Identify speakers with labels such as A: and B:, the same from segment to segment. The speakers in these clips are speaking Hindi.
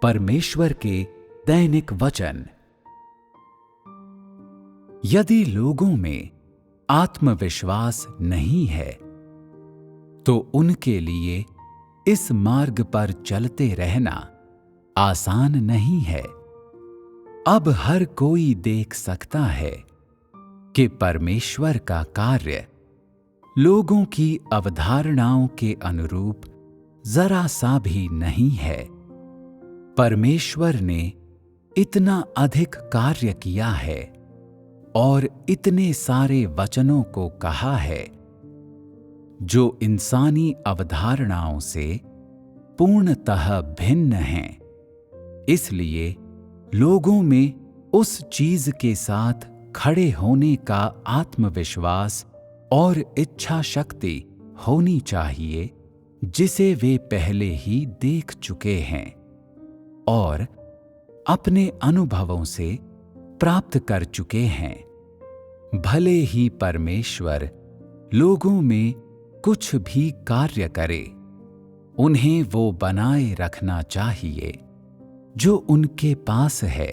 A: परमेश्वर के दैनिक वचन। यदि लोगों में आत्मविश्वास नहीं है तो उनके लिए इस मार्ग पर चलते रहना आसान नहीं है। अब हर कोई देख सकता है कि परमेश्वर का कार्य लोगों की अवधारणाओं के अनुरूप जरा सा भी नहीं है। परमेश्वर ने इतना अधिक कार्य किया है और इतने सारे वचनों को कहा है जो इंसानी अवधारणाओं से पूर्णतः भिन्न हैं। इसलिए लोगों में उस चीज के साथ खड़े होने का आत्मविश्वास और इच्छा शक्ति होनी चाहिए जिसे वे पहले ही देख चुके हैं और अपने अनुभवों से प्राप्त कर चुके हैं। भले ही परमेश्वर लोगों में कुछ भी कार्य करे, उन्हें वो बनाए रखना चाहिए जो उनके पास है।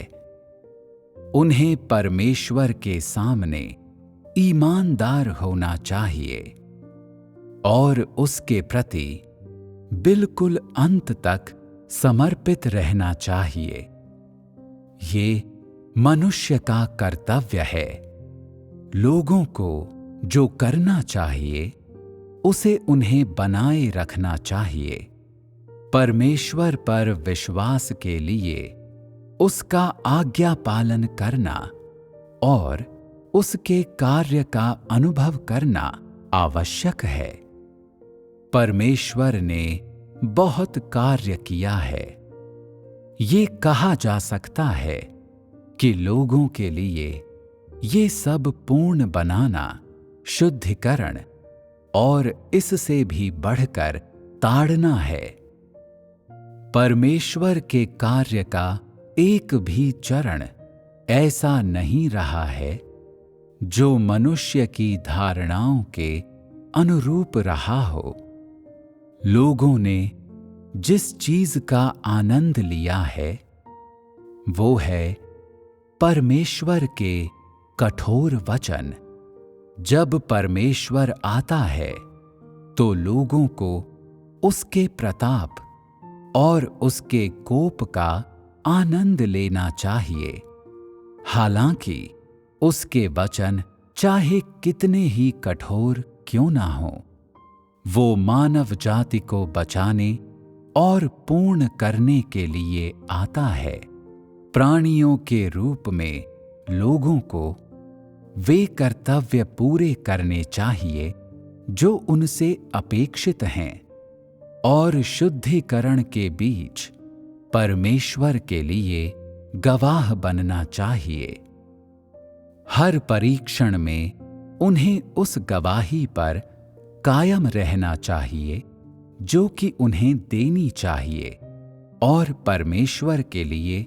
A: उन्हें परमेश्वर के सामने ईमानदार होना चाहिए और उसके प्रति बिल्कुल अंत तक समर्पित रहना चाहिए। ये मनुष्य का कर्तव्य है। लोगों को जो करना चाहिए उसे उन्हें बनाए रखना चाहिए। परमेश्वर पर विश्वास के लिए उसका आज्ञा पालन करना और उसके कार्य का अनुभव करना आवश्यक है। परमेश्वर ने बहुत कार्य किया है। ये कहा जा सकता है कि लोगों के लिए ये सब पूर्ण बनाना, शुद्धिकरण और इससे भी बढ़कर ताड़ना है। परमेश्वर के कार्य का एक भी चरण ऐसा नहीं रहा है जो मनुष्य की धारणाओं के अनुरूप रहा हो। लोगों ने जिस चीज का आनंद लिया है वो है परमेश्वर के कठोर वचन। जब परमेश्वर आता है तो लोगों को उसके प्रताप और उसके कोप का आनंद लेना चाहिए। हालांकि उसके वचन चाहे कितने ही कठोर क्यों ना हो, वो मानव जाति को बचाने और पूर्ण करने के लिए आता है। प्राणियों के रूप में लोगों को वे कर्तव्य पूरे करने चाहिए जो उनसे अपेक्षित हैं और शुद्धिकरण के बीच परमेश्वर के लिए गवाह बनना चाहिए। हर परीक्षण में उन्हें उस गवाही पर कायम रहना चाहिए जो कि उन्हें देनी चाहिए और परमेश्वर के लिए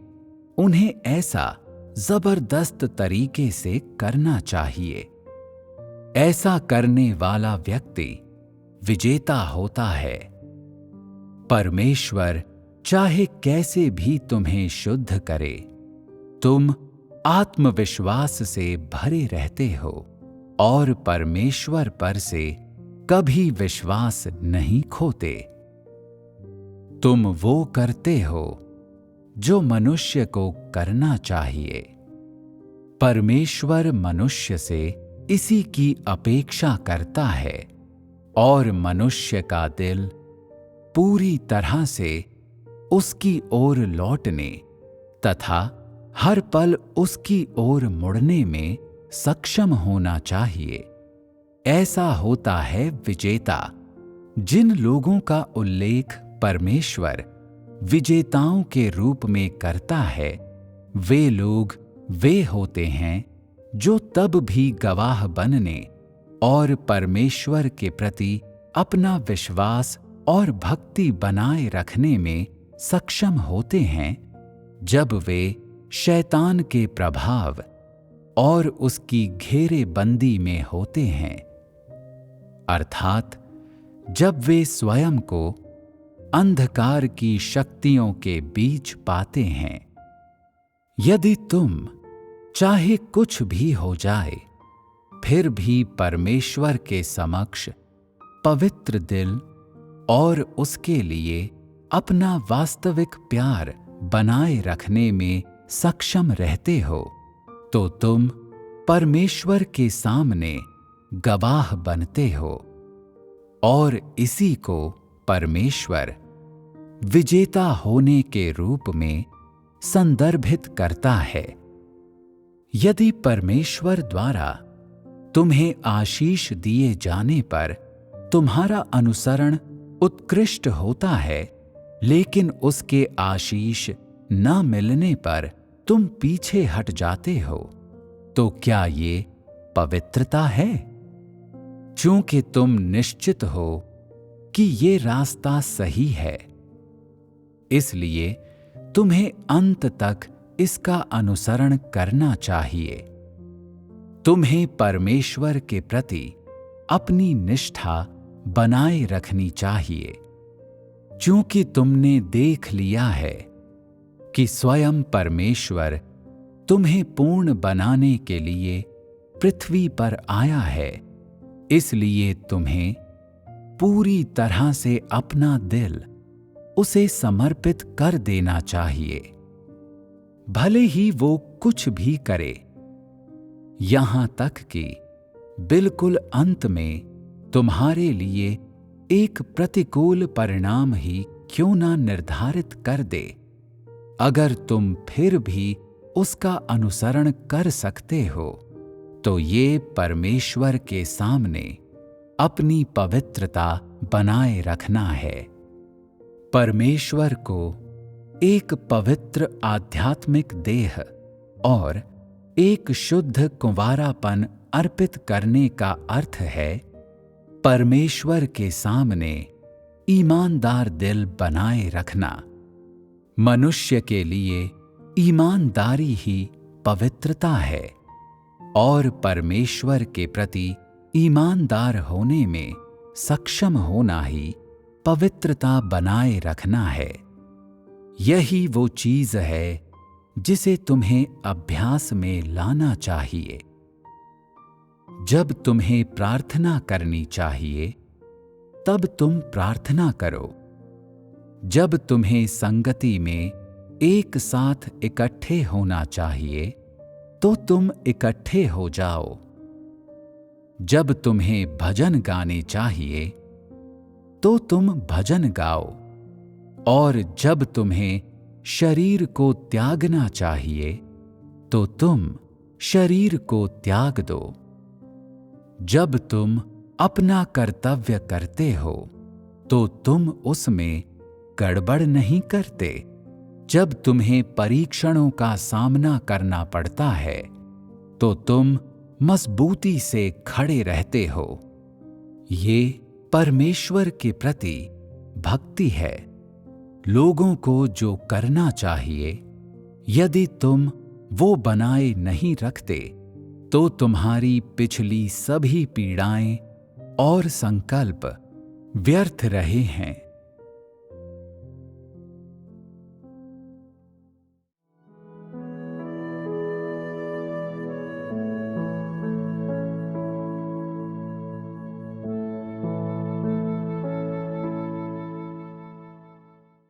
A: उन्हें ऐसा जबरदस्त तरीके से करना चाहिए। ऐसा करने वाला व्यक्ति विजेता होता है। परमेश्वर चाहे कैसे भी तुम्हें शुद्ध करे, तुम आत्मविश्वास से भरे रहते हो और परमेश्वर पर से कभी विश्वास नहीं खोते। तुम वो करते हो जो मनुष्य को करना चाहिए। परमेश्वर मनुष्य से इसी की अपेक्षा करता है और मनुष्य का दिल पूरी तरह से उसकी ओर लौटने तथा हर पल उसकी ओर मुड़ने में सक्षम होना चाहिए। ऐसा होता है विजेता। जिन लोगों का उल्लेख परमेश्वर विजेताओं के रूप में करता है, वे लोग वे होते हैं जो तब भी गवाह बनने और परमेश्वर के प्रति अपना विश्वास और भक्ति बनाए रखने में सक्षम होते हैं जब वे शैतान के प्रभाव और उसकी घेरेबंदी में होते हैं, अर्थात जब वे स्वयं को अंधकार की शक्तियों के बीच पाते हैं। यदि तुम चाहे कुछ भी हो जाए, फिर भी परमेश्वर के समक्ष पवित्र दिल और उसके लिए अपना वास्तविक प्यार बनाए रखने में सक्षम रहते हो, तो तुम परमेश्वर के सामने गवाह बनते हो और इसी को परमेश्वर विजेता होने के रूप में संदर्भित करता है। यदि परमेश्वर द्वारा तुम्हें आशीष दिए जाने पर तुम्हारा अनुसरण उत्कृष्ट होता है, लेकिन उसके आशीष न मिलने पर तुम पीछे हट जाते हो, तो क्या ये पवित्रता है? चूंकि तुम निश्चित हो कि ये रास्ता सही है, इसलिए तुम्हें अंत तक इसका अनुसरण करना चाहिए। तुम्हें परमेश्वर के प्रति अपनी निष्ठा बनाए रखनी चाहिए, क्योंकि तुमने देख लिया है कि स्वयं परमेश्वर तुम्हें पूर्ण बनाने के लिए पृथ्वी पर आया है। इसलिए तुम्हें पूरी तरह से अपना दिल उसे समर्पित कर देना चाहिए, भले ही वो कुछ भी करे, यहां तक कि बिल्कुल अंत में तुम्हारे लिए एक प्रतिकूल परिणाम ही क्यों ना निर्धारित कर दे। अगर तुम फिर भी उसका अनुसरण कर सकते हो, तो ये परमेश्वर के सामने अपनी पवित्रता बनाए रखना है। परमेश्वर को एक पवित्र आध्यात्मिक देह और एक शुद्ध कुंवारापन अर्पित करने का अर्थ है परमेश्वर के सामने ईमानदार दिल बनाए रखना। मनुष्य के लिए ईमानदारी ही पवित्रता है और परमेश्वर के प्रति ईमानदार होने में सक्षम होना ही पवित्रता बनाए रखना है। यही वो चीज है जिसे तुम्हें अभ्यास में लाना चाहिए। जब तुम्हें प्रार्थना करनी चाहिए, तब तुम प्रार्थना करो। जब तुम्हें संगति में एक साथ इकट्ठे होना चाहिए, तो तुम इकट्ठे हो जाओ। जब तुम्हें भजन गाने चाहिए, तो तुम भजन गाओ। और जब तुम्हें शरीर को त्यागना चाहिए, तो तुम शरीर को त्याग दो। जब तुम अपना कर्तव्य करते हो, तो तुम उसमें गड़बड़ नहीं करते। जब तुम्हें परीक्षणों का सामना करना पड़ता है, तो तुम मजबूती से खड़े रहते हो। ये परमेश्वर के प्रति भक्ति है। लोगों को जो करना चाहिए, यदि तुम वो बनाए नहीं रखते, तो तुम्हारी पिछली सभी पीड़ाएं और संकल्प व्यर्थ रहे हैं।